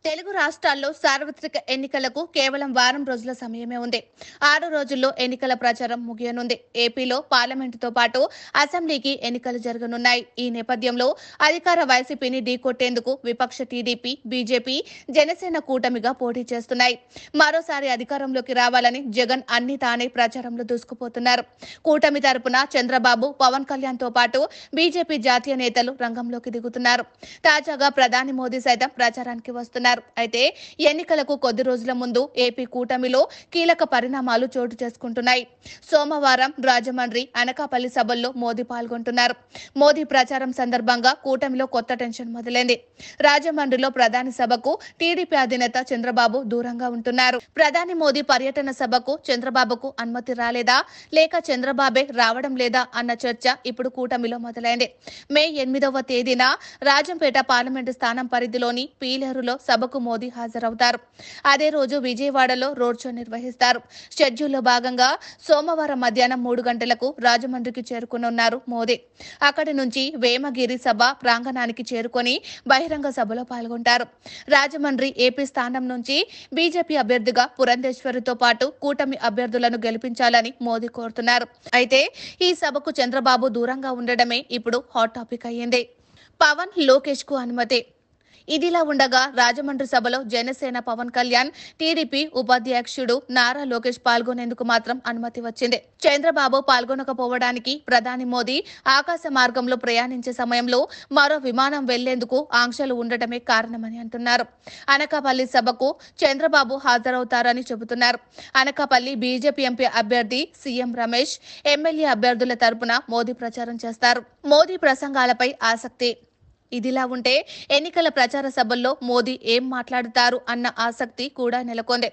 తెలుగు రాష్ట్రాల్లో సార్వత్రిక ఎన్నికలకు కేవలం వారం రోజుల సమయమే ఉంది. 6 రోజుల్లో ఎన్నికల ప్రచారం ముగియనుంది. ఏపీలో పార్లమెంటుతో పాటు అసెంబ్లీకి ఎన్నికలు జరగనున్నాయి. ఈ నేపథ్యంలో అధికార వైసీపీని ఢీకొట్టేందుకు విపక్ష టీడీపీ, బీజేపీ, జనసేన కూటమిగా పోటీ చేస్తున్నాయి. మరోసారి అధికారంలోకి రావాలని జగన్ అన్ని తానే ప్రచారంలో దూసుకుపోతున్నారు. కూటమి తరపున చంద్రబాబు, పవన్ కళ్యాణ్ తో పాటు బీజేపీ జాతీయ నేతలు రంగంలోకి దిగుతున్నారు. తాజాగా ప్రధాని మోదీ సైతం ప్రచారానికి వస్తున్నారు. అయితే ఎన్నికలకు కొద్ది రోజుల ముందు ఏపీ కూటమిలో కీలక పరిణామాలు చోటు చేసుకుంటున్నాయి. సోమవారం రాజమండ్రి, అనకాపల్లి సభల్లో మోదీ పాల్గొంటున్నారు. మోదీ ప్రచారం సందర్భంగా కూటమిలో కొత్త టెన్షన్ మొదలైంది. రాజమండ్రిలో ప్రధాని సభకు టీడీపీ అధినేత చంద్రబాబు దూరంగా ఉంటున్నారు. ప్రధాని మోదీ పర్యటన సభకు చంద్రబాబుకు అనుమతి రాలేదా, లేక చంద్రబాబే రావడం లేదా అన్న చర్చ ఇప్పుడు కూటమిలో మొదలైంది. మే 8వ తేదీన రాజంపేట పార్లమెంటు స్థానం పరిధిలోని పీలేరులో సభకు మోదీ హాజరవుతారు. అదే రోజు విజయవాడలో రోడ్ షో నిర్వహిస్తారు. షెడ్యూల్లో భాగంగా సోమవారం మధ్యాహ్నం 3 గంటలకు రాజమండ్రికి చేరుకునున్నారు మోదీ. అక్కడి నుంచి వేమగిరి సభ ప్రాంగణానికి చేరుకొని బహిరంగ సభలో పాల్గొంటారు. రాజమండ్రి ఏపీ స్థానం నుంచి బీజేపీ అభ్యర్థిగా పురంధేశ్వరితో పాటు కూటమి అభ్యర్థులను గెలిపించాలని మోదీ కోరుతున్నారు. అయితే ఈ సభకు చంద్రబాబు దూరంగా ఉండడమే ఇప్పుడు హాట్ టాపిక్ అయ్యింది. పవన్, లోకేష్ కు అనుమతి. ఇదిలా ఉండగా రాజమండ్రి సభలో జనసేన పవన్ కళ్యాణ్, టీడీపీ ఉపాధ్యక్షుడు నారా లోకేష్ పాల్గొనేందుకు మాత్రం అనుమతి వచ్చింది. చంద్రబాబు పాల్గొనకపోవడానికి ప్రధాని మోదీ ఆకాశ మార్గంలో ప్రయాణించే సమయంలో మరో విమానం వెళ్లేందుకు ఆంక్షలు ఉండటమే కారణమని అంటున్నారు. అనకాపల్లి సభకు చంద్రబాబు హాజరవుతారని చెబుతున్నారు. అనకాపల్లి బీజేపీ ఎంపీ అభ్యర్థి సీఎం రమేష్, ఎమ్మెల్యే అభ్యర్థుల తరపున మోదీ ప్రచారం చేస్తారు. మోదీ ప్రసంగాలపై ఆసక్తి. ఇదిలా ఉంటే ఎన్నికల ప్రచార సభల్లో మోదీ ఏం మాట్లాడుతారు అన్న ఆసక్తి కూడా నెలకొంది.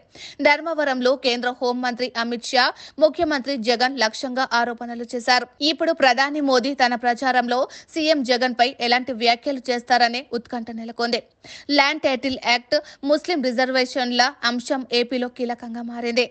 ధర్మవరంలో కేంద్ర హోంమంత్రి అమిత్ షా, ముఖ్యమంత్రి జగన్ లక్ష్యంగా ఆరోపణలు చేశారు. ఇప్పుడు ప్రధాని మోదీ తన ప్రచారంలో సీఎం జగన్ పై ఎలాంటి వ్యాఖ్యలు చేస్తారనే ఉత్కంఠ నెలకొంది. ల్యాండ్ టైటిల్ యాక్ట్, ముస్లిం రిజర్వేషన్ల అంశం ఏపీలో కీలకంగా మారింది.